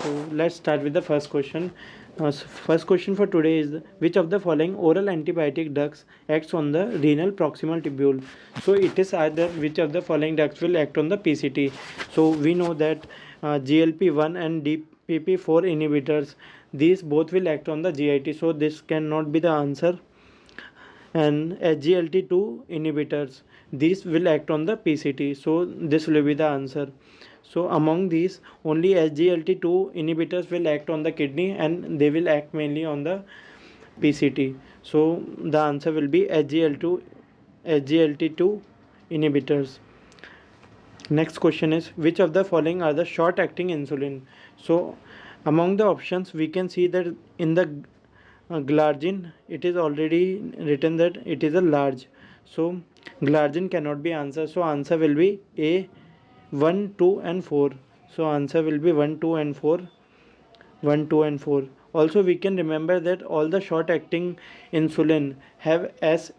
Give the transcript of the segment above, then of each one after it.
So let's start with the first question. First question for today is which of the following oral antibiotic drugs acts on the renal proximal tubule? So it is either which of the following drugs will act on the PCT. So we know that GLP-1 and DPP-4 inhibitors, these both will act on the GIT. So this cannot be the answer. And SGLT2 inhibitors, these will act on the PCT. So this will be the answer. So among these, only SGLT2 inhibitors will act on the kidney and they will act mainly on the PCT. So the answer will be SGLT2 inhibitors. Next question is which of the following are the short acting insulin? So among the options we can see that in the glargine it is already written that it is a large. So glargine cannot be answer. So answer will be A 1, 2 and 4. So answer will be 1, 2 and 4. 1, 2 and 4. Also we can remember that all the short acting insulin have S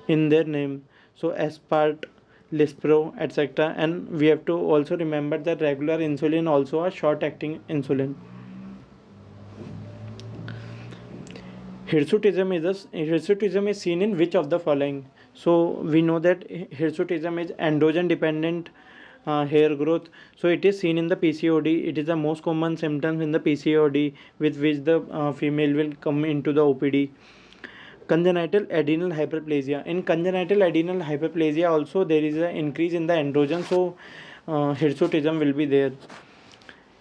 in their name. So Aspart, Lispro, etc. And we have to also remember that regular insulin also a short acting insulin. Hirsutism is seen in which of the following? So we know that hirsutism is androgen dependent hair growth. So it is seen in the PCOD. It is the most common symptoms in the PCOD with which the female will come into the OPD. Congenital adrenal hyperplasia. In congenital adrenal hyperplasia also there is an increase in the androgen. So hirsutism will be there.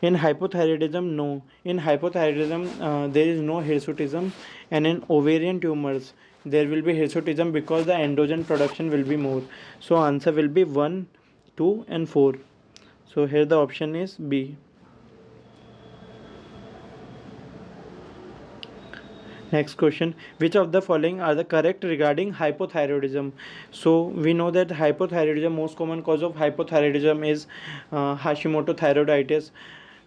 In hypothyroidism, no. In hypothyroidism, there is no hirsutism, and in ovarian tumors, there will be hirsutism because the androgen production will be more. So answer will be 1, 2 and 4. So here the option is B. Next question, which of the following are the correct regarding hypothyroidism? So we know that hypothyroidism, most common cause of hypothyroidism is Hashimoto thyroiditis,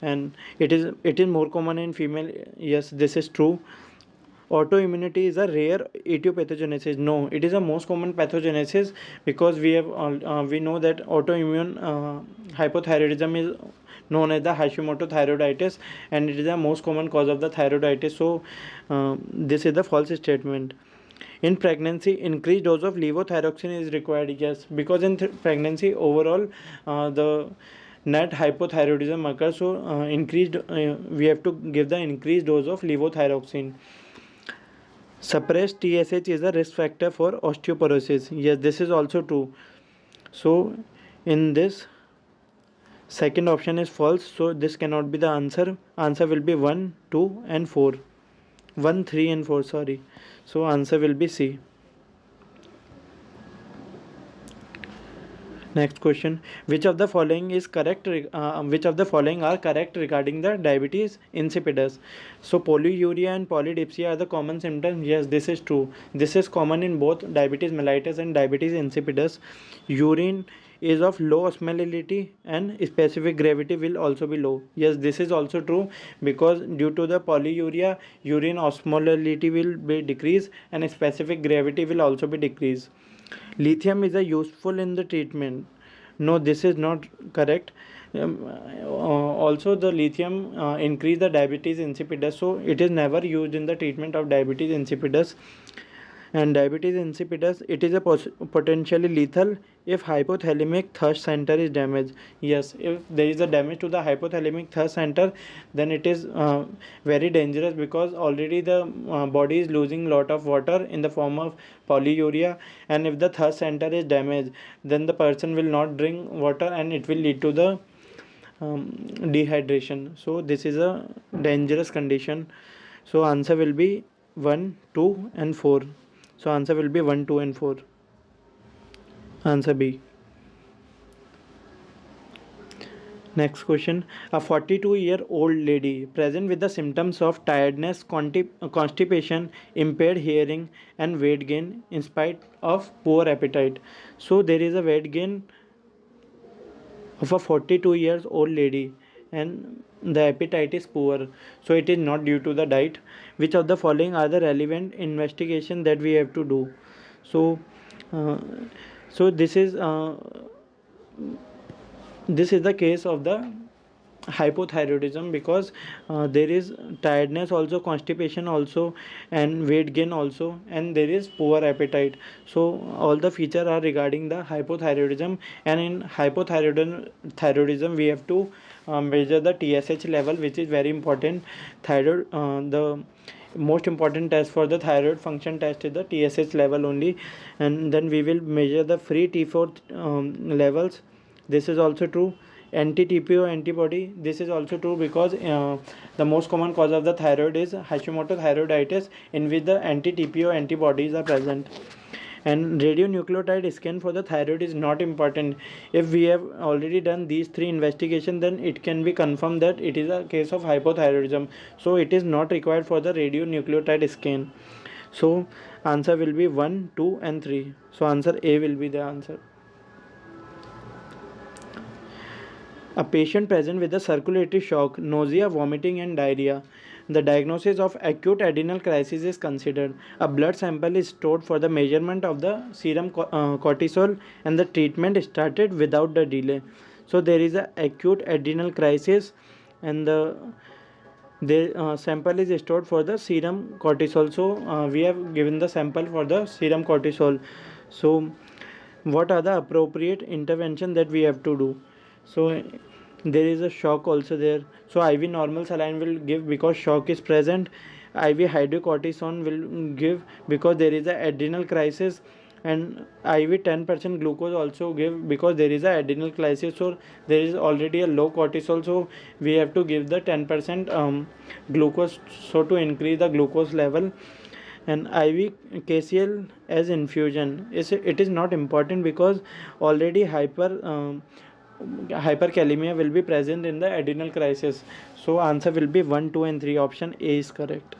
and it is more common in female. Yes, this is true. Autoimmunity is a rare etiopathogenesis. No, it is a most common pathogenesis because we know that autoimmune hypothyroidism is known as the Hashimoto thyroiditis, and it is the most common cause of the thyroiditis. So this is the false statement. In pregnancy, increased dose of levothyroxine is required. Yes, because in pregnancy overall the net hypothyroidism occurs. So we have to give the increased dose of levothyroxine. Suppressed TSH is a risk factor for osteoporosis. Yes, this is also true. So in this, second option is false. So this cannot be the answer. Answer will be 1, 2 and 4. 1, 3 and 4, sorry. So answer will be C. Next question, which of the following is correct? Which of the following are correct regarding the diabetes insipidus? So polyuria and polydipsia are the common symptoms. Yes, this is true. This is common in both diabetes mellitus and diabetes insipidus. Urine is of low osmolality and specific gravity will also be low. Yes, this is also true because due to the polyuria, urine osmolality will be decreased and specific gravity will also be decreased. Lithium is a useful in the treatment. No, this is not correct. Also the lithium increase the diabetes insipidus, so it is never used in the treatment of diabetes insipidus. And diabetes insipidus, it is a potentially lethal if hypothalamic thirst center is damaged. Yes, if there is a damage to the hypothalamic thirst center, then it is very dangerous because already the body is losing lot of water in the form of polyuria, and if the thirst center is damaged, then the person will not drink water and it will lead to the dehydration. So this is a dangerous condition. So answer will be 1, 2 and 4. So answer will be 1, 2 and 4. Answer B. Next question. A 42-year-old lady present with the symptoms of tiredness, constipation, impaired hearing and weight gain in spite of poor appetite. So there is a weight gain of a 42 years old lady and the appetite is poor, so it is not due to the diet. Which of the following are the relevant investigation that we have to do? So this is the case of the hypothyroidism because there is tiredness also, constipation also, and weight gain also, and there is poor appetite. So all the features are regarding the hypothyroidism. And in hypothyroidism we have to measure the TSH level, which is very important. Thyroid the most important test for the thyroid function test is the TSH level only. And then we will measure the free T4 levels. This is also true. Anti-TPO antibody, this is also true because the most common cause of the thyroid is Hashimoto thyroiditis, in which the anti-TPO antibodies are present. And radionucleotide scan for the thyroid is not important. If we have already done these three investigations, then it can be confirmed that it is a case of hypothyroidism, so it is not required for the radionucleotide scan. So answer will be 1, 2 and 3. So answer A will be the answer. A patient present with a circulatory shock, nausea, vomiting, and diarrhea. The diagnosis of acute adrenal crisis is considered. A blood sample is stored for the measurement of the serum cortisol, and the treatment is started without the delay. So there is a acute adrenal crisis, and the sample is stored for the serum cortisol. So we have given the sample for the serum cortisol. So what are the appropriate intervention that we have to do? So there is a shock also there, so IV normal saline will give because shock is present. IV hydrocortisone will give because there is a adrenal crisis, and IV 10% glucose also give because there is a adrenal crisis. So there is already a low cortisol, so we have to give the 10% glucose, so to increase the glucose level. And IV KCL as infusion it is not important because already hyperkalemia will be present in the adrenal crisis. So answer will be 1, 2 and 3. Option A is correct.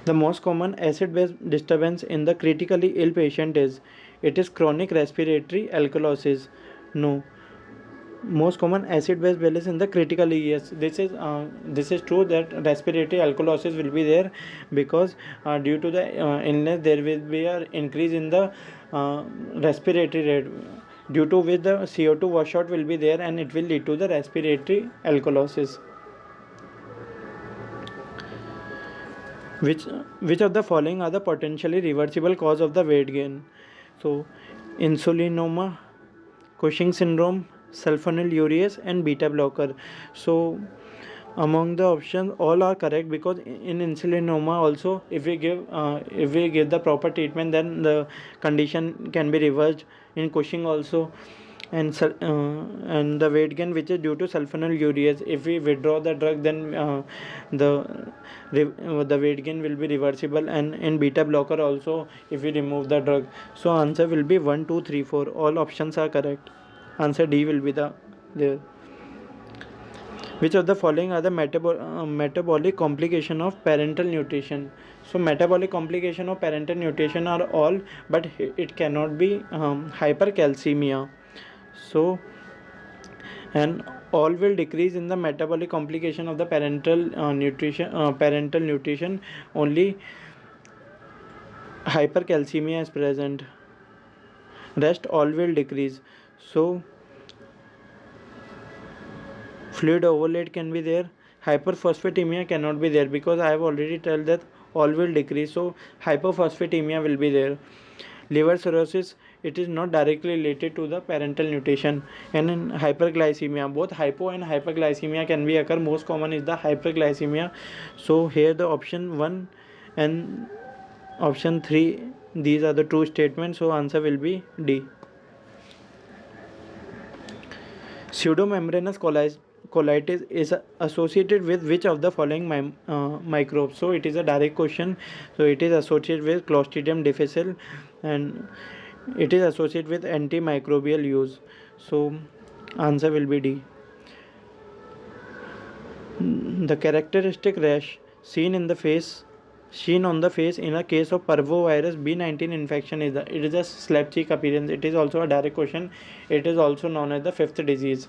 The most common acid base disturbance in the critically ill patient is chronic respiratory alkalosis. No. Most common acid base balance in the critically, yes, this is true that respiratory alkalosis will be there because due to the illness there will be an increase in the respiratory rate, due to which the CO2 washout will be there and it will lead to the respiratory alkalosis. Which of the following are the potentially reversible cause of the weight gain? So insulinoma, Cushing syndrome, sulfonylureas, and beta blocker. So among the options all are correct because in insulinoma also if we give the proper treatment, then the condition can be reversed. In Cushing also, and the weight gain which is due to sulfonylureas, if we withdraw the drug, then the weight gain will be reversible. And in beta blocker also, if we remove the drug. So answer will be 1, 2, 3, 4. All options are correct. Answer D will be there. Which of the following are the metabolic complication of parental nutrition? So metabolic complication of parental nutrition are all, but it cannot be hypercalcemia. So and all will decrease in the metabolic complication of the parental nutrition. Only hypercalcemia is present. Rest all will decrease. So fluid overload can be there. Hyperphosphatemia cannot be there because I have already told that all will decrease. So hyperphosphatemia will be there. Liver cirrhosis, it is not directly related to the parental nutrition. And in hyperglycemia, both hypo and hyperglycemia can be occur. Most common is the hyperglycemia. So here the option 1 and option 3, these are the true statements. So answer will be D. Pseudomembranous colitis is associated with which of the following microbes? So it is a direct question. So it is associated with Clostridium difficile, and it is associated with antimicrobial use. So answer will be D. The characteristic rash seen on the face in a case of parvovirus B19 infection is a slapped cheek appearance. It is also a direct question. It is also known as the fifth disease,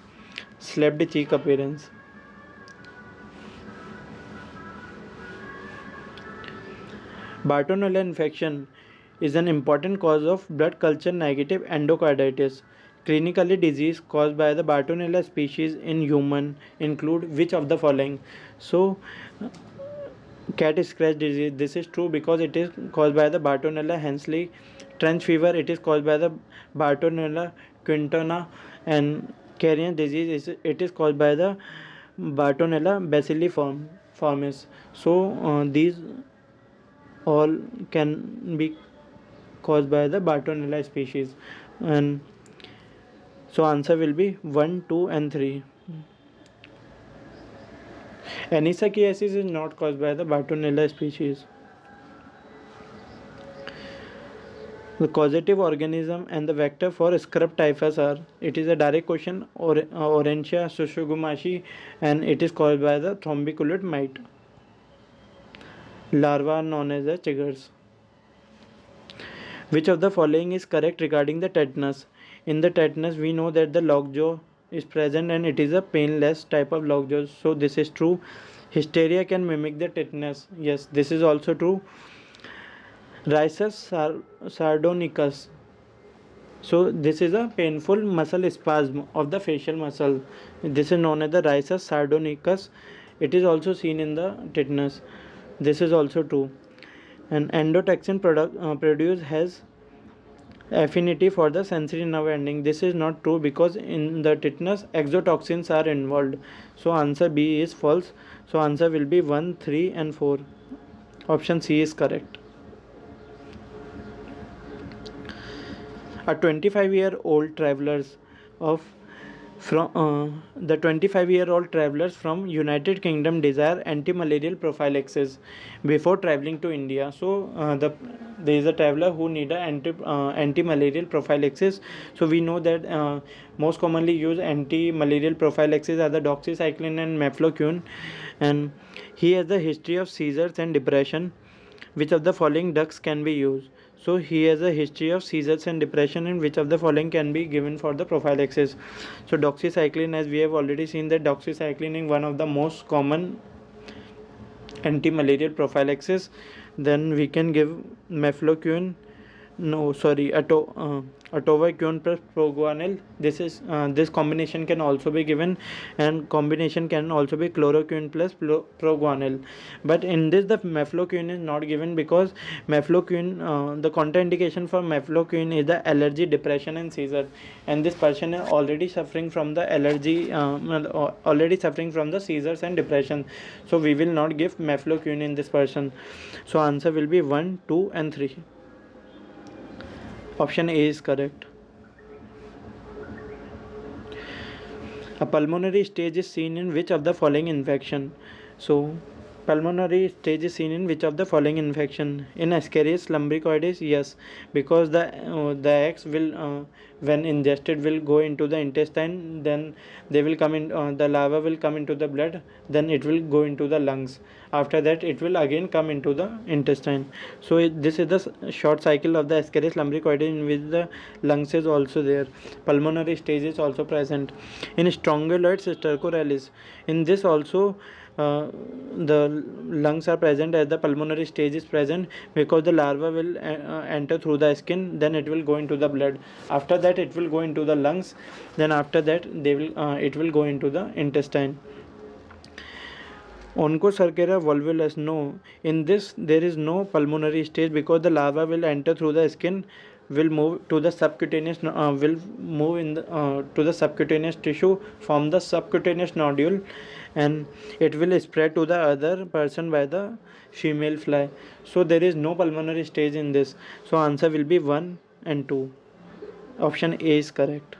slapped cheek appearance. Bartonella infection is an important cause of blood culture negative endocarditis. clinically disease caused by the Bartonella species in human include which of the following? So cat scratch disease, this is true because it is caused by the Bartonella hensleyi. Trench fever, it is caused by the Bartonella quintana. And carrion disease, it is caused by the Bartonella bacilliformis. So these all can be caused by the Bartonella species. And so answer will be 1, 2 and 3. Anisakiesis is not caused by the Bartonella species. The causative organism and the vector for scrub typhus are, it is a direct question, or Orentia sushugumashi, and it is caused by the thrombiculate mite. Larvae are known as the chiggers. Which of the following is correct regarding the tetanus? In the tetanus, we know that the lockjaw is present and it is a painless type of lockjaw. So this is true. Hysteria can mimic the tetanus. Yes, this is also true. Rhizus sardonicus. So this is a painful muscle spasm of the facial muscle. This is known as the Rhizus sardonicus. It is also seen in the tetanus. This is also true. And endotoxin produced has affinity for the sensory nerve ending. This is not true because in the tetanus exotoxins are involved. So answer B is false. So answer will be 1, 3 and 4. Option C is correct. A 25-year-old travelers the 25-year-old travelers from United Kingdom desire anti-malarial prophylaxis before traveling to India. So there is a traveler who need a anti-malarial prophylaxis. So we know that most commonly used anti-malarial prophylaxis are the doxycycline and mefloquine, and he has a history of seizures and depression. Which of the following drugs can be used? So he has a history of seizures and depression, and which of the following can be given for the prophylaxis? So doxycycline, as we have already seen that doxycycline is one of the most common anti-malarial prophylaxis. Then we can give mefloquine, atovaquone plus proguanil. This combination can also be given, and combination can also be chloroquine plus proguanil. But in this the mefloquine is not given because mefloquine, the contraindication for mefloquine is the allergy, depression and seizure, and this person is already suffering from the allergy, already suffering from the seizures and depression. So we will not give mefloquine in this person. So answer will be 1, 2 and 3. Option A is correct. A pulmonary stage is seen in which of the following infection? So pulmonary stage is seen in which of the following infection? In Ascaris lumbricoides, yes, because the eggs will when ingested will go into the intestine, then they will come in, the larva will come into the blood, then it will go into the lungs. After that it will again come into the intestine. So this is the short cycle of the Ascaris lumbricoides, in which the lungs is also there. Pulmonary stage is also present. In Strongyloids stercoralis, in this also the lungs are present as the pulmonary stage is present, because the larva will enter through the skin, then it will go into the blood. After that it will go into the lungs, then after that it will go into the intestine. Onchocerca volvulus, no, in this there is no pulmonary stage, because the larva will enter through the skin, will move to the subcutaneous, will move in to the subcutaneous tissue, form the subcutaneous nodule, and it will spread to the other person by the female fly. So there is no pulmonary stage in this. So answer will be 1 and 2. Option A is correct.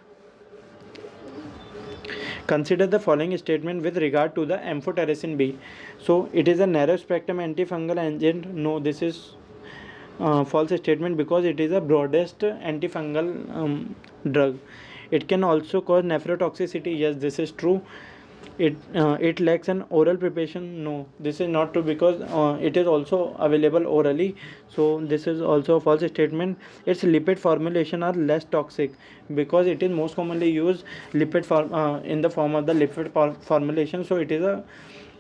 Consider the following statement with regard to the amphotericin B. So it is a narrow spectrum antifungal agent. No, this is false statement, because it is a broadest antifungal drug. It can also cause nephrotoxicity. Yes, this is true. It lacks an oral preparation. No, this is not true, because it is also available orally. So this is also a false statement. Its lipid formulation are less toxic, because it is most commonly used lipid in the form of the lipid formulation. So it is a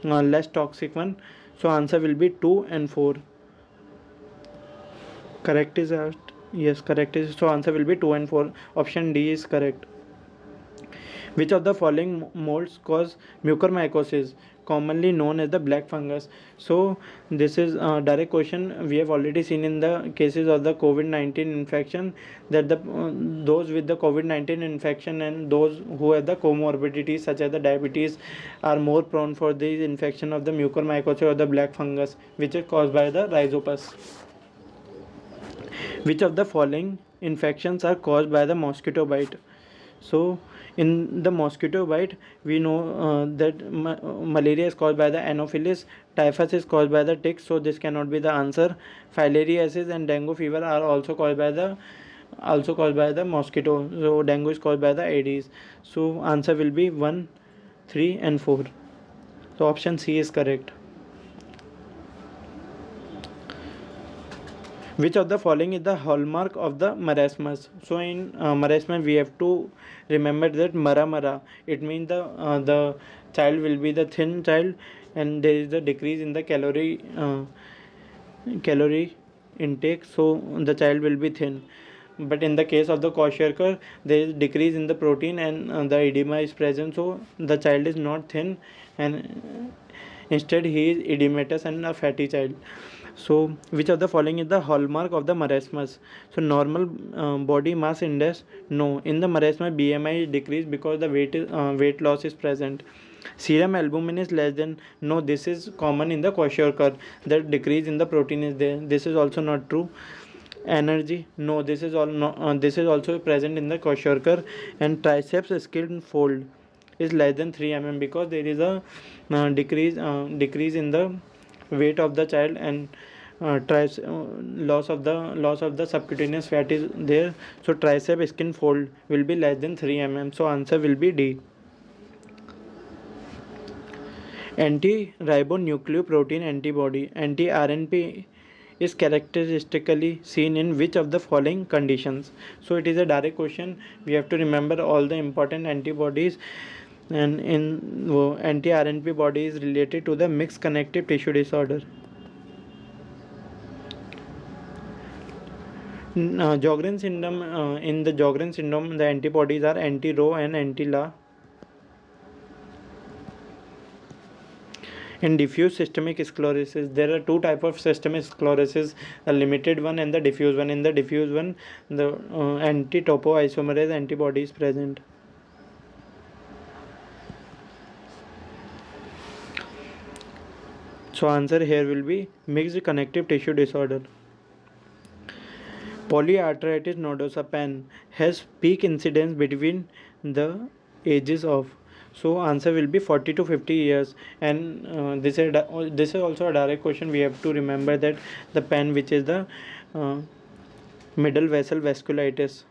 less toxic one. So answer will be 2 and 4. Correct is asked. Yes, correct is, so answer will be 2 and 4. Option D is correct. Which of the following molds cause mucormycosis, commonly known as the black fungus? So this is a direct question. We have already seen in the cases of the COVID-19 infection that those with the COVID-19 infection and those who have the comorbidities such as the diabetes are more prone for the infection of the mucormycosis or the black fungus, which is caused by the rhizopus. Which of the following infections are caused by the mosquito bite? So in the mosquito bite, we know that malaria is caused by the Anopheles, typhus is caused by the ticks, so this cannot be the answer. Filariasis and dengue fever are also caused by the mosquito. So dengue is caused by the Aedes. So answer will be 1, 3 and 4. So option C is correct. Which of the following is the hallmark of the marasmus? So in marasmus we have to remember that mara, it means the child will be the thin child and there is the decrease in the calorie intake, so the child will be thin. But in the case of the kwashiorkor, there is decrease in the protein and the edema is present, so the child is not thin and instead he is edematous and a fatty child. So which of the following is the hallmark of the marasmus? So normal body mass index, no. In the marasmus BMI is decreased because the weight loss is present. Serum albumin is less than, no, this is common in the kwashiorkor, that decrease in the protein is there, this is also not true. Energy, no, this is all no, this is also present in the kwashiorkor. And triceps skin fold is less than 3 because there is a decrease in the weight of the child and loss of the subcutaneous fat is there, so tricep skin fold will be less than 3 so answer will be D. Anti-ribonucleoprotein antibody, anti-RNP, is characteristically seen in which of the following conditions? So it is a direct question. We have to remember all the important antibodies, and in anti-RNP body is related to the mixed connective tissue disorder. Sjogren syndrome, in the Sjogren syndrome, the antibodies are anti-Rho and anti-La. In diffuse systemic sclerosis, there are two types of systemic sclerosis, a limited one and the diffuse one. In the diffuse one, the anti-topoisomerase antibody is present. So answer here will be mixed connective tissue disorder. Polyarteritis nodosa PAN has peak incidence between the ages of, so answer will be 40 to 50 years. And this is also a direct question. We have to remember that the PAN, which is the middle vessel vasculitis,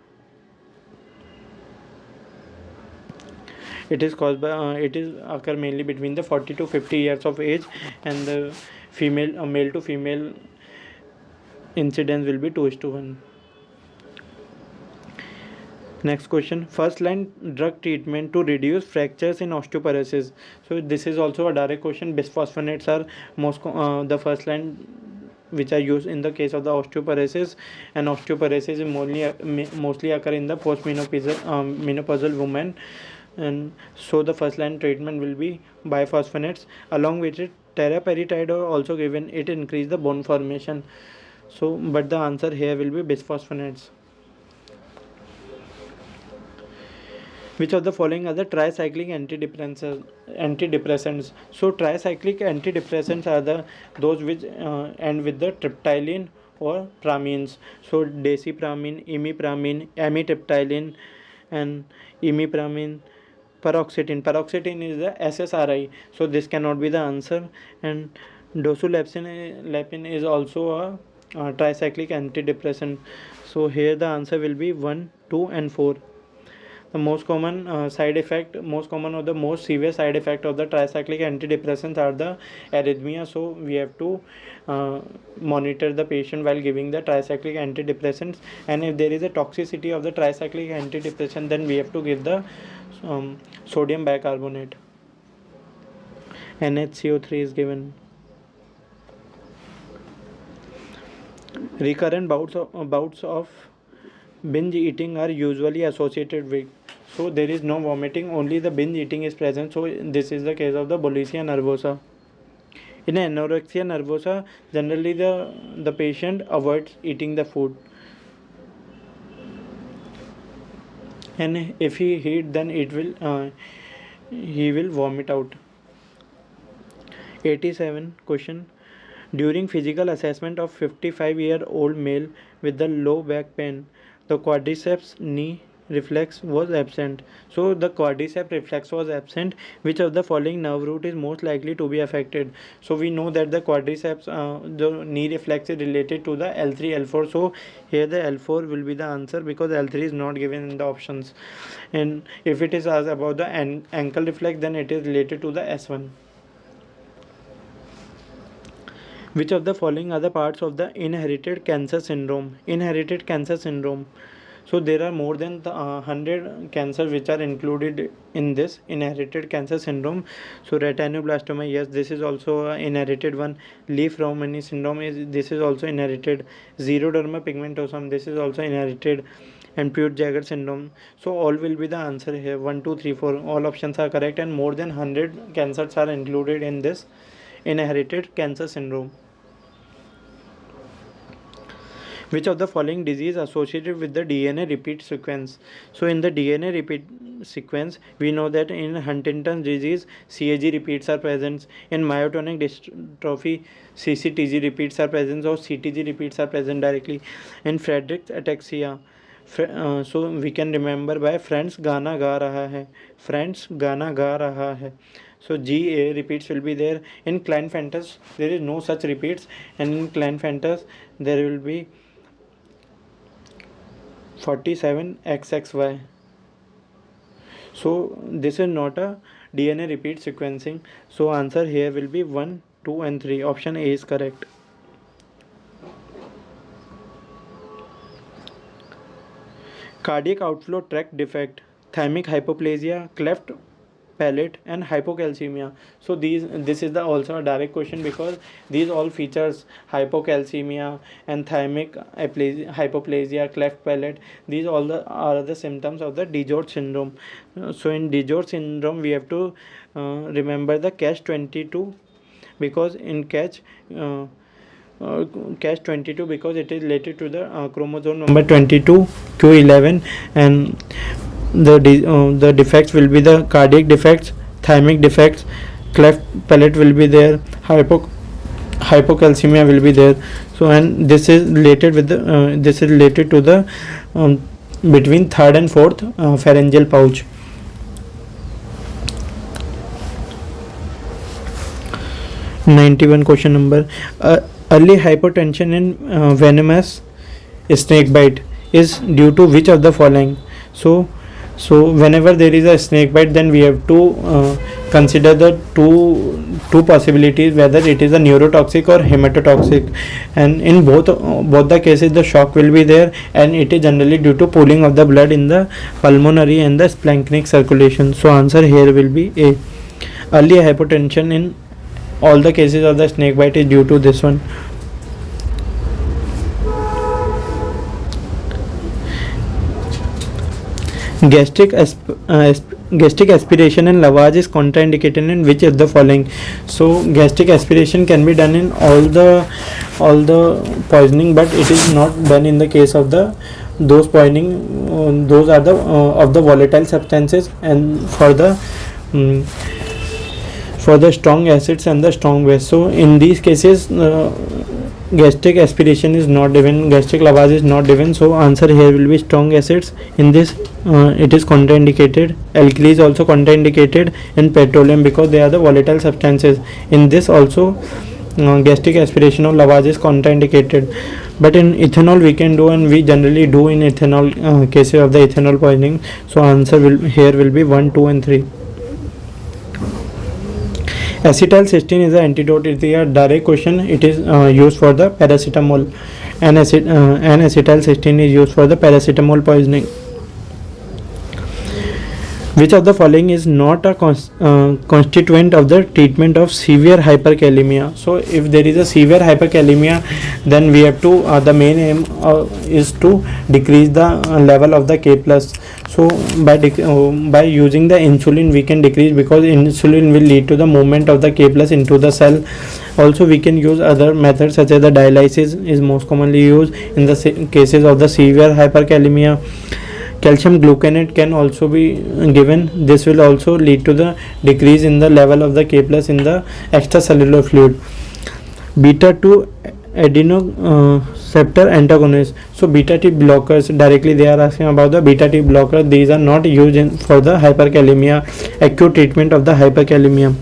it is caused by it is occur mainly between the 40 to 50 years of age, and the male to female incidence will be 2:1. Next question, first line drug treatment to reduce fractures in osteoporosis. So this is also a direct question. Bisphosphonates are the first line which are used in the case of the osteoporosis, and osteoporosis mostly occur in the menopausal women, and so the first line treatment will be biphosphonates. Along with it, teriparatide are also given, it increase the bone formation. So but the answer here will be bisphosphonates. Which of the following are the tricyclic antidepressants? So tricyclic antidepressants are those which end with the triptyline or pramines. So desipramine, imipramine, amitriptyline, and imipramine. Paroxetine is the SSRI, so this cannot be the answer. And dosulepin is also a tricyclic antidepressant. So here the answer will be 1, 2 and 4. The most common or the most severe side effect of the tricyclic antidepressants are the arrhythmia. So we have to monitor the patient while giving the tricyclic antidepressants, and if there is a toxicity of the tricyclic antidepressant, then we have to give the sodium bicarbonate. NHCO3 is given. Recurrent bouts of binge eating are usually associated with. So there is no vomiting, only the binge eating is present. So this is the case of the bulimia nervosa. In anorexia nervosa, generally the patient avoids eating the food, and if he eat, then he will vomit out. 87 question. During physical assessment of 55-year-old male with the low back pain, the quadriceps knee reflex was absent. So the quadriceps reflex was absent. Which of the following nerve root is most likely to be affected? So we know that the quadriceps, the knee reflex is related to the L3, L4. So here the L4 will be the answer because L3 is not given in the options. And if it is asked about the ankle reflex, then it is related to the S1. Which of the following are the parts of the inherited cancer syndrome? Inherited cancer syndrome. So there are more than 100 cancers which are included in this inherited cancer syndrome. So retinoblastoma, yes, this is also an inherited one. Leaf-Romani syndrome this is also inherited. Xeroderma pigmentosum, this is also inherited. And Peutz-Jeghers syndrome. So all will be the answer here. 1, 2, 3, 4. All options are correct, and more than 100 cancers are included in this inherited cancer syndrome. Which of the following disease associated with the DNA repeat sequence? So in the DNA repeat sequence, we know that in Huntington's disease, CAG repeats are present. In myotonic dystrophy, CCTG repeats are present, or CTG repeats are present directly. In Friedreich's ataxia, so we can remember by friends गाना गा रहा है, friends गाना गा रहा है. So GA repeats will be there. In Klinefelter's, there is no such repeats, and in Klinefelter's there will be 47XXY. So this is not a DNA repeat sequencing. So answer here will be 1, 2 and 3. Option A is correct. Cardiac outflow tract defect, thymic hypoplasia, cleft palate and hypocalcemia. So this is the also a direct question, because these all features, hypocalcemia and thymic hypoplasia, cleft palate, these all are the symptoms of the DiGeorge syndrome. So in DiGeorge syndrome we have to remember the Catch-22, because in Catch-22 because it is related to the chromosome number 22 Q11, and the defects will be the cardiac defects, thymic defects, cleft palate will be there, hypocalcemia will be there. So and this is related with the this is related to the between third and fourth pharyngeal pouch. 91 question number. Early hypotension in venomous snake bite is due to which of the following? So whenever there is a snake bite, then we have to consider the two possibilities, whether it is a neurotoxic or hematotoxic, and in both the cases the shock will be there, and it is generally due to pooling of the blood in the pulmonary and the splanchnic circulation. So answer here will be A. Early hypotension in all the cases of the snake bite is due to this one. Gastric aspiration and lavage is contraindicated in which of the following? So gastric aspiration can be done in all the poisoning, but it is not done in the case of those poisoning. Those are the of the volatile substances, and for the strong acids and the strong base. So in these cases gastric aspiration is not given, gastric lavage is not given. So answer here will be strong acids. In this it is contraindicated. Alkali is also contraindicated in petroleum because they are the volatile substances. In this also gastric aspiration or lavage is contraindicated. But in ethanol we can do, and we generally do in ethanol cases of the ethanol poisoning. So answer here will be 1, 2 and 3. Acetylcysteine is an antidote. It is a direct question. It is used for the paracetamol, and acetylcysteine is used for the paracetamol poisoning. Which of the following is not a constituent of the treatment of severe hyperkalemia? So if there is a severe hyperkalemia, then we have to the main aim is to decrease the level of the K plus. So by using the insulin we can decrease, because insulin will lead to the movement of the K plus into the cell. Also we can use other methods such as the dialysis is most commonly used in the cases of the severe hyperkalemia. Calcium gluconate can also be given. This will also lead to the decrease in the level of the K plus in the extracellular fluid. Beta 2 adenoceptor antagonist. So beta T blockers, directly they are asking about the beta T blocker. These are not used for the hyperkalemia, acute treatment of the hyperkalemia.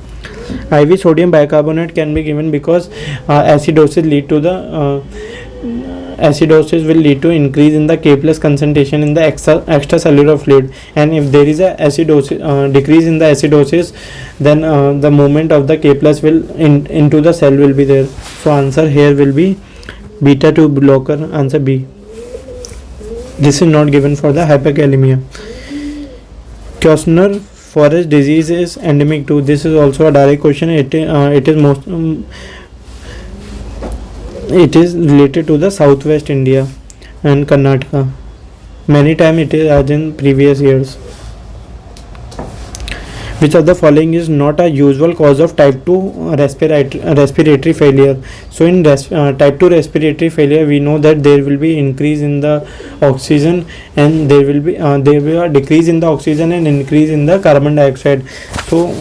IV sodium bicarbonate can be given because acidosis will lead to increase in the K plus concentration in the extracellular fluid, and if there is a decrease in the acidosis, then the movement of the K plus will into the cell will be there. So answer here will be beta 2 blocker, answer B. This is not given for the hyperkalemia. Kushner forest disease is endemic to. This is also a direct question. It is related to the southwest India and Karnataka. Many times it is as in previous years. Which of the following is not a usual cause of type 2 respiratory failure? So in type 2 respiratory failure, we know that there will be increase in the oxygen, and there will be a decrease in the oxygen and increase in the carbon dioxide. So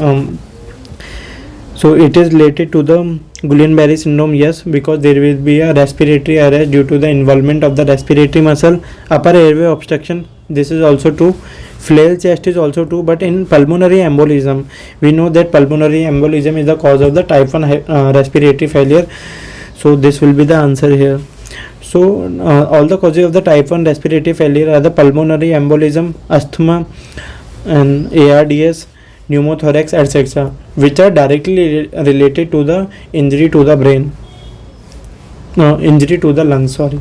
it is related to the Guillain-Barré syndrome, yes, because there will be a respiratory arrest due to the involvement of the respiratory muscle. Upper airway obstruction, this is also true. Flail chest is also true, but in pulmonary embolism, we know that pulmonary embolism is the cause of the type 1 respiratory failure. So this will be the answer here. So all the causes of the type 1 respiratory failure are the pulmonary embolism, asthma, and ARDS, pneumothorax, etc., which are directly related to the injury to the brain, injury to the lungs, sorry.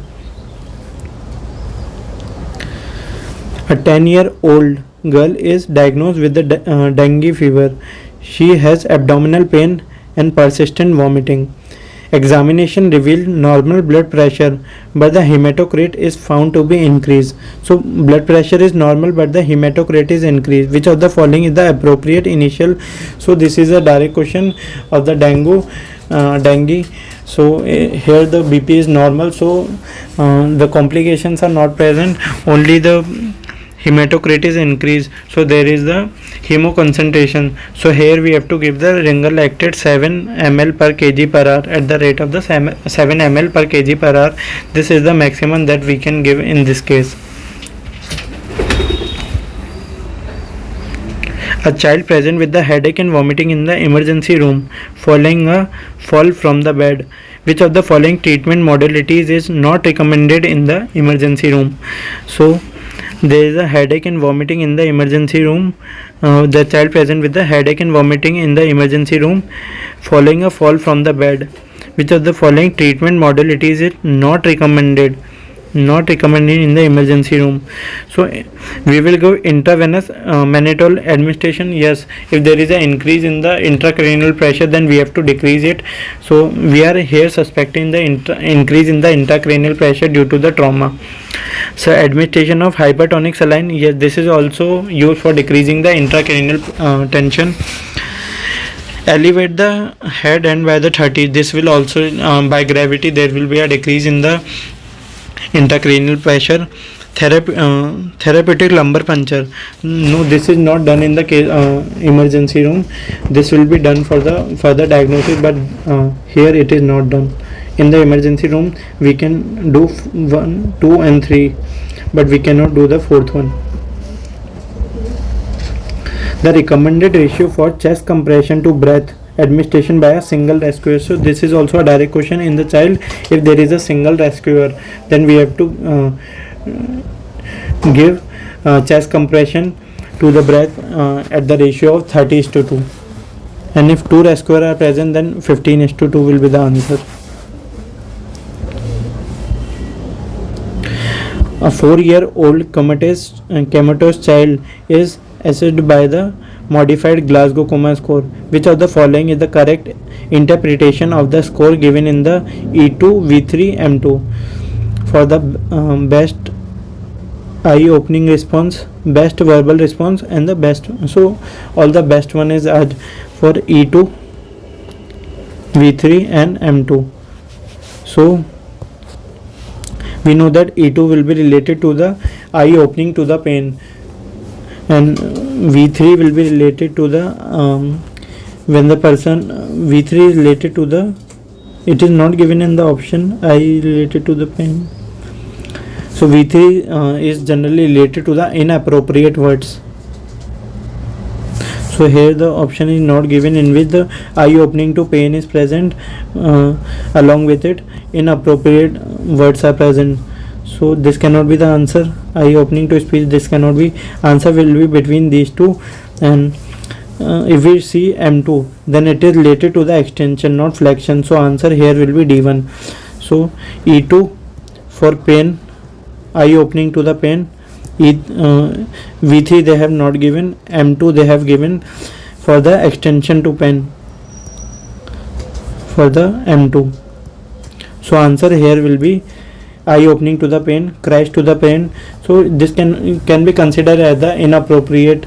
A 10-year-old girl is diagnosed with the dengue fever. She has abdominal pain and persistent vomiting. Examination revealed normal blood pressure, but the hematocrit is found to be increased. So blood pressure is normal, but the hematocrit is increased. Which of the following is the appropriate initial? So this is a direct question of the dengue. So here the BP is normal, so the complications are not present, only the hematocrit is increased, so there is the hemoconcentration. So here we have to give the Ringerl lactate 7 ml per kg per hour at the rate of the 7 ml per kg per hour. This is the maximum that we can give in this case. A child present with the headache and vomiting in the emergency room following a fall from the bed. Which of the following treatment modalities is not recommended in the emergency room? So there is a headache and vomiting in the emergency room. The child present with the headache and vomiting in the emergency room following a fall from the bed. Which of the following treatment modalities is not recommended in the emergency room? So we will go intravenous mannitol administration. Yes, if there is an increase in the intracranial pressure, then we have to decrease it. So we are here suspecting the increase in the intracranial pressure due to the trauma. So administration of hypertonic saline, yes, this is also used for decreasing the intracranial tension. Elevate the head and by the 30, this will also by gravity there will be a decrease in the intracranial pressure. Therapeutic lumbar puncture, no, this is not done in the emergency room. This will be done for the further diagnosis, but here it is not done. In the emergency room we can do 1, 2 and 3, but we cannot do the fourth one. The recommended ratio for chest compression to breath administration by a single rescuer. So this is also a direct question in the child. If there is a single rescuer, then we have to give chest compression to the breath at the ratio of 30:2, and if 2 rescuers are present, then 15:2 will be the answer. A 4-year-old comatose child is assessed by the modified Glasgow Coma score. Which of the following is the correct interpretation of the score given in the E2, V3, M2? For the best eye opening response, best verbal response, and the best, so all the best one is add for E2, V3 and M2. So we know that E2 will be related to the eye opening to the pain, and V3 will be related to the when the person V3 is related to the, it is not given in the option, eye related to the pain. So V3 is generally related to the inappropriate words. So here the option is not given in which the eye opening to pain is present, along with it inappropriate words are present. So this cannot be the answer. Eye opening to speech, this cannot be. Answer will be between these two. And if we see M2, then it is related to the extension, not flexion. So answer here will be D1. So E2 for pain, eye opening to the pain. V3 they have not given, M2 they have given for the extension to pain for the M2. So answer here will be eye opening to the pain, crash to the pain. So this can be considered as the inappropriate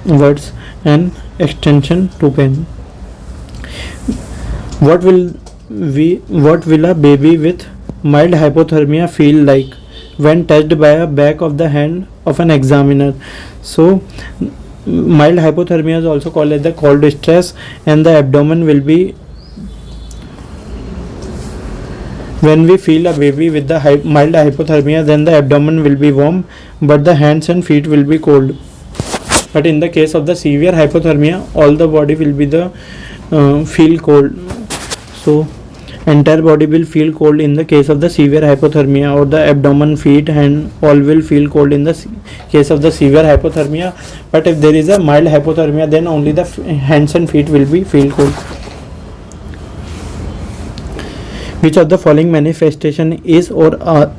words and extension to pain. What will a baby with mild hypothermia feel like when touched by a back of the hand of an examiner? So mild hypothermia is also called as the cold stress, and the abdomen will be, when we feel a baby with the mild hypothermia, then the abdomen will be warm but the hands and feet will be cold. But in the case of the severe hypothermia, all the body will be the feel cold. So entire body will feel cold in the case of the severe hypothermia, or the abdomen, feet, hand all will feel cold in the case of the severe hypothermia. But if there is a mild hypothermia, then only the hands and feet will be feel cold. Which of the following manifestation is or are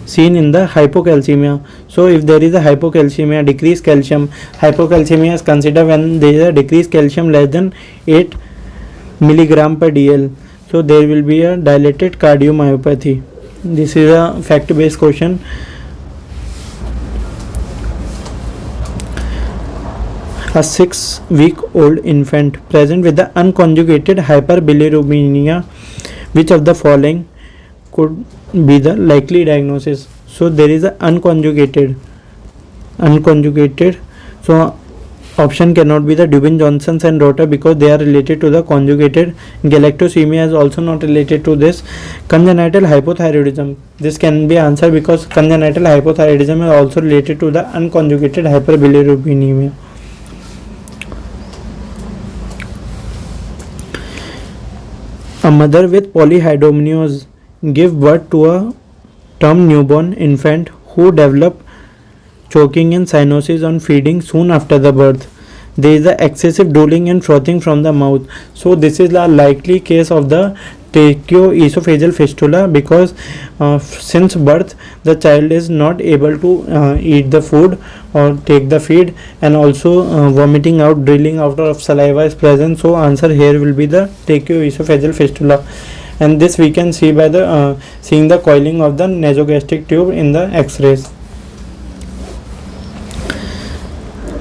seen in the hypocalcemia? So if there is a hypocalcemia, decreased calcium, hypocalcemia is considered when there is a decreased calcium less than 8 milligram per dl. So there will be a dilated cardiomyopathy. This is a fact-based question. A 6-week-old infant present with the unconjugated hyperbilirubinemia, which of the following could be the likely diagnosis? So there is a unconjugated. So option cannot be the Dubin-Johnson and Rotter because they are related to the conjugated. Galactosemia is also not related to this. Congenital hypothyroidism, this can be answered because congenital hypothyroidism is also related to the unconjugated hyperbilirubinemia. A mother with polyhydramnios give birth to a term newborn infant who develop choking and cyanosis on feeding soon after the birth. There is the excessive drooling and frothing from the mouth. So this is a likely case of the tracheoesophageal fistula because since birth the child is not able to eat the food or take the feed, and also vomiting out, drilling out of saliva is present. So answer here will be the tracheoesophageal fistula, and this we can see by the seeing the coiling of the nasogastric tube in the x-rays.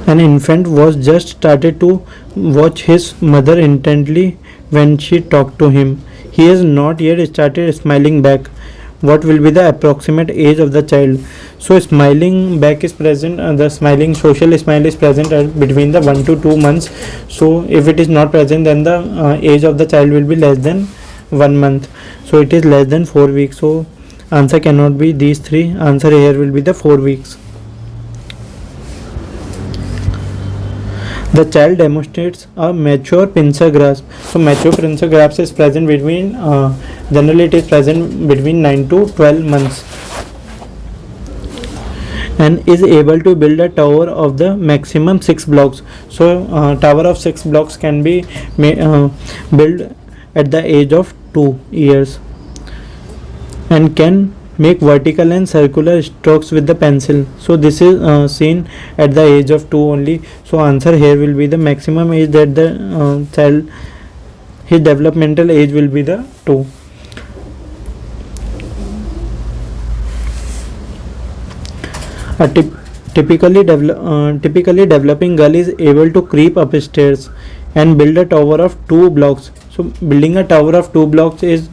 An infant was just started to watch his mother intently when she talked to him. He has not yet started smiling back. What will be the approximate age of the child? So smiling back is present, the smiling social smile is present at between the 1 to 2 months. So if it is not present, then the age of the child will be less than 1 month. So it is less than 4 weeks. So answer cannot be these three. Answer here will be the 4 weeks. The child demonstrates a mature pincer grasp. So mature pincer grasp is present between generally it is present between 9 to 12 months, and is able to build a tower of the maximum 6 blocks. So tower of 6 blocks can be built at the age of 2 years, and can make vertical and circular strokes with the pencil. So this is seen at the age of 2 only. So answer here will be the maximum age that the child, his developmental age will be the 2. A typically developing girl is able to creep upstairs and build a tower of 2 blocks. So building a tower of 2 blocks is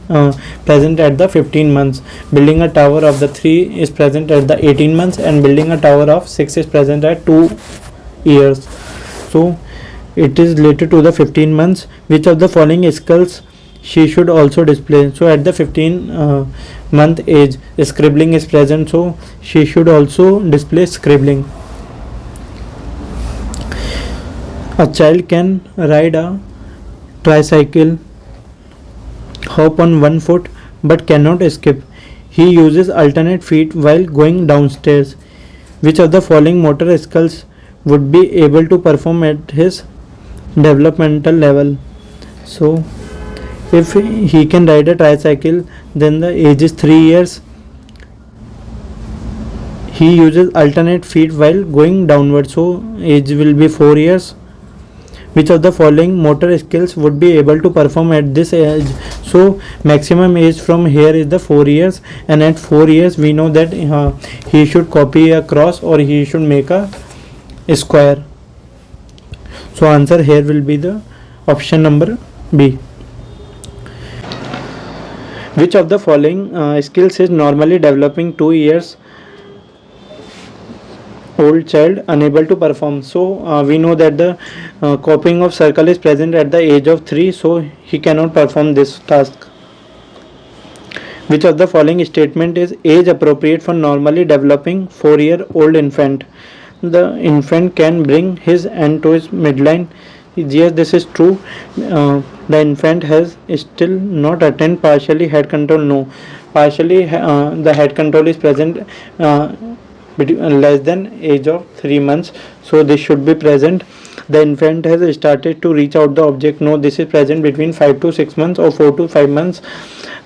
present at the 15 months. Building a tower of the 3 is present at the 18 months, and building a tower of 6 is present at 2 years. So it is related to the 15 months. Which of the following skills she should also display? So at the 15 month age, scribbling is present, so she should also display scribbling. A child can ride a tricycle, hop on one foot, but cannot skip. He uses alternate feet while going downstairs. Which of the following motor skills would be able to perform at his developmental level? So if he can ride a tricycle, then the age is 3 years. He uses alternate feet while going downward, so age will be 4 years. Which of the following motor skills would be able to perform at this age? So maximum age from here is the 4 years, and at 4 years we know that he should copy a cross or he should make a square. So answer here will be the option number B. Which of the following skills is normally developing 2 years old child unable to perform? So we know that the copying of circle is present at the age of 3, so he cannot perform this task. Which of the following statement is age appropriate for normally developing 4-year-old infant? The infant can bring his hand to his midline. Yes, this is true. The infant has still not attained partially head control. No, partially the head control is present less than age of 3 months, so this should be present. The infant has started to reach out the object. No, this is present between 5 to 6 months or 4 to 5 months.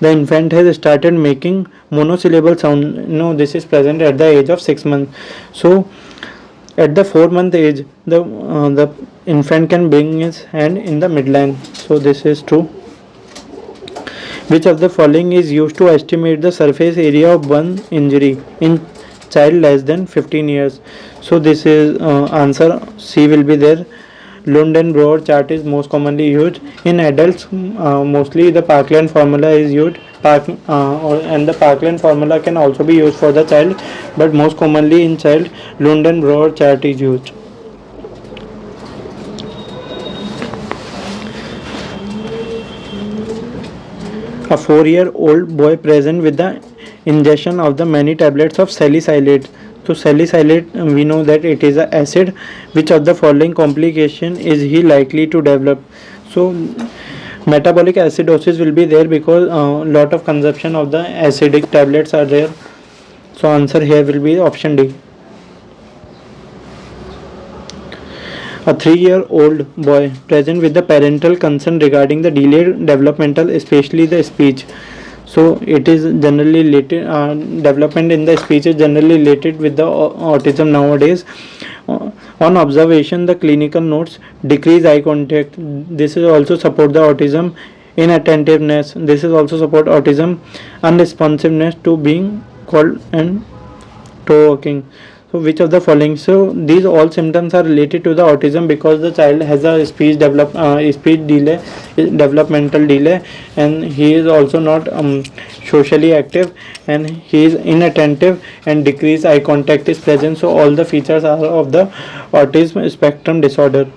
The infant has started making monosyllable sound. No, this is present at the age of 6 months. So at the 4-month age, the infant can bring his hand in the midline. So this is true. Which of the following is used to estimate the surface area of one injury in child less than 15 years? So this is answer C will be there. Lund and Broad chart is most commonly used. In adults, mostly the Parkland formula is used. And the Parkland formula can also be used for the child, but most commonly in child, Lund and Broad chart is used. A 4-year-old boy present with the ingestion of the many tablets of salicylate. So salicylate, we know that it is an acid. Which of the following complication is he likely to develop? So metabolic acidosis will be there because lot of consumption of the acidic tablets are there. So answer here will be option D. A 3-year-old boy present with the parental concern regarding the delayed developmental, especially the speech. So it is generally related, development in the speech is generally related with the autism nowadays. On observation, the clinical notes: decrease eye contact. This is also support the autism. Inattentiveness. This is also support autism. Unresponsiveness to being called and toe-walking. So which of the following? So these all symptoms are related to the autism because the child has a speech delay, developmental delay, and he is also not socially active, and he is inattentive, and decreased eye contact is present. So all the features are of the autism spectrum disorder.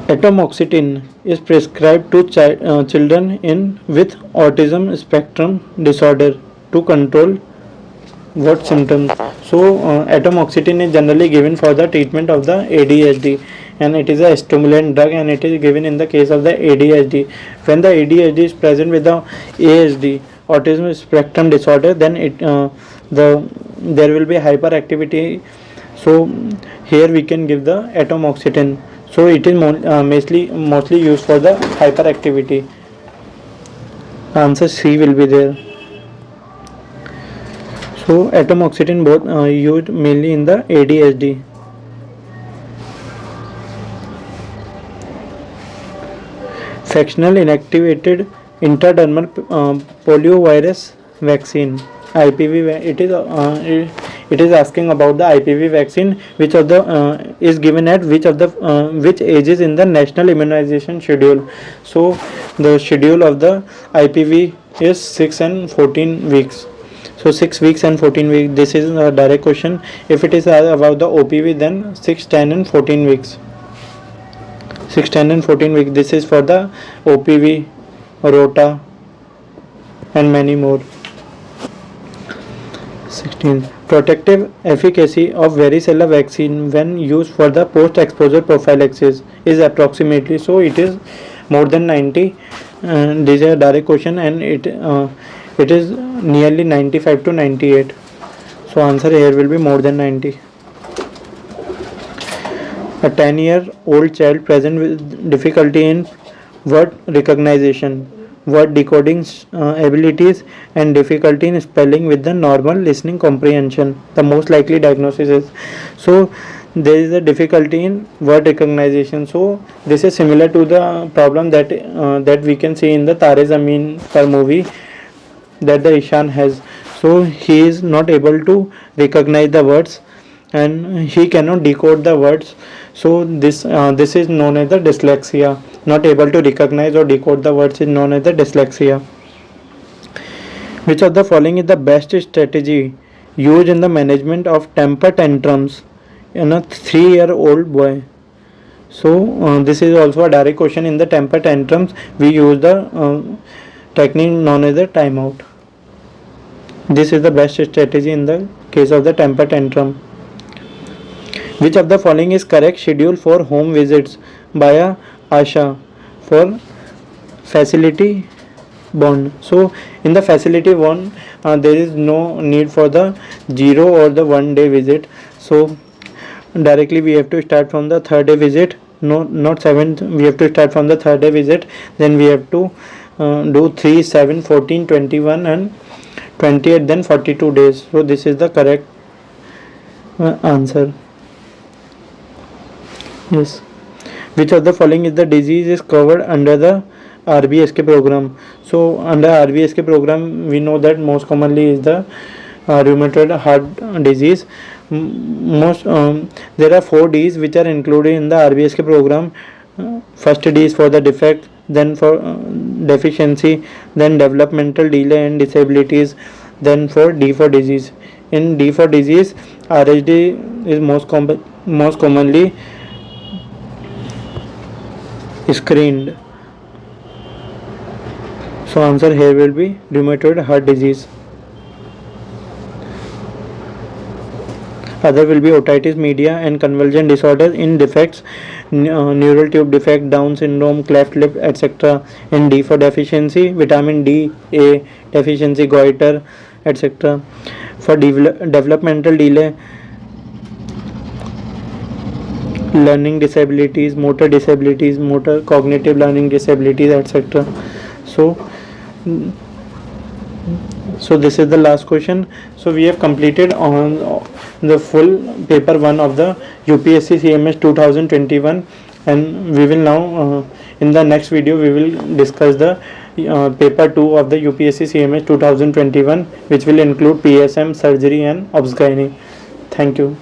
Atomoxetine is prescribed to children with autism spectrum disorder to control what symptoms? So atomoxetine is generally given for the treatment of the ADHD, and it is a stimulant drug, and it is given in the case of the ADHD. When the ADHD is present with the ASD, autism spectrum disorder, then there will be hyperactivity. So here we can give the atomoxetine. So it is mostly used for the hyperactivity. Answer C will be there. So atomoxetine both used mainly in the ADHD. Fractional inactivated intradermal poliovirus vaccine IPV. It is asking about the IPV vaccine, which of the is given at which of the which ages in the national immunization schedule. So the schedule of the IPV is 6 and 14 weeks. So 6 weeks and 14 weeks. This is a direct question. If it is about the OPV, then 6, 10 and 14 weeks. 6, 10 and 14 weeks. This is for the OPV, Rota and many more. 16. Protective efficacy of varicella vaccine when used for the post-exposure prophylaxis is approximately, so it is more than 90. This is a direct question, and it is nearly 95 to 98. So answer here will be more than 90. A 10-year-old child present with difficulty in word recognition, word decoding abilities, and difficulty in spelling with the normal listening comprehension. The most likely diagnosis is, so there is a difficulty in word recognition. So this is similar to the problem that we can see in the Tare Zameen Par movie that the Ishan has. So he is not able to recognize the words and he cannot decode the words. So this is known as the dyslexia. Not able to recognize or decode the words is known as the dyslexia. Which of the following is the best strategy used in the management of temper tantrums in a 3-year-old boy? So this is also a direct question. In the temper tantrums, we use the technique known as the timeout. This is the best strategy in the case of the temper tantrum. Which of the following is correct schedule for home visits by a ASHA for facility bond? So in the facility bond, there is no need for the 0 or the 1 day visit. So directly we have to start from the 3rd day visit. No, not 7th. We have to start from the 3rd day visit. Then we have to do 3, 7, 14, 21 and 28, then 42 days. So this is the correct answer. Yes. Which of the following is the disease is covered under the RBSK program? So under RBSK program, we know that most commonly is the rheumatoid heart disease. There are 4 Ds which are included in the RBSK program. First D is for the defect, then for deficiency, then developmental delay and disabilities, then for D for disease. In D for disease, RHD is most commonly screened. So answer here will be rheumatoid heart disease. Other will be otitis media and convulsion disorder in defects, neural tube defect, Down syndrome, cleft lip, etc. In D for deficiency, vitamin D, A deficiency, goiter, etc. For developmental delay, learning disabilities, motor cognitive learning disabilities, etc. So this is the last question. So we have completed on the full paper 1 of the UPSC CMS 2021, and we will now in the next video we will discuss the paper 2 of the UPSC CMS 2021, which will include PSM, surgery and obs-gynae. Thank you.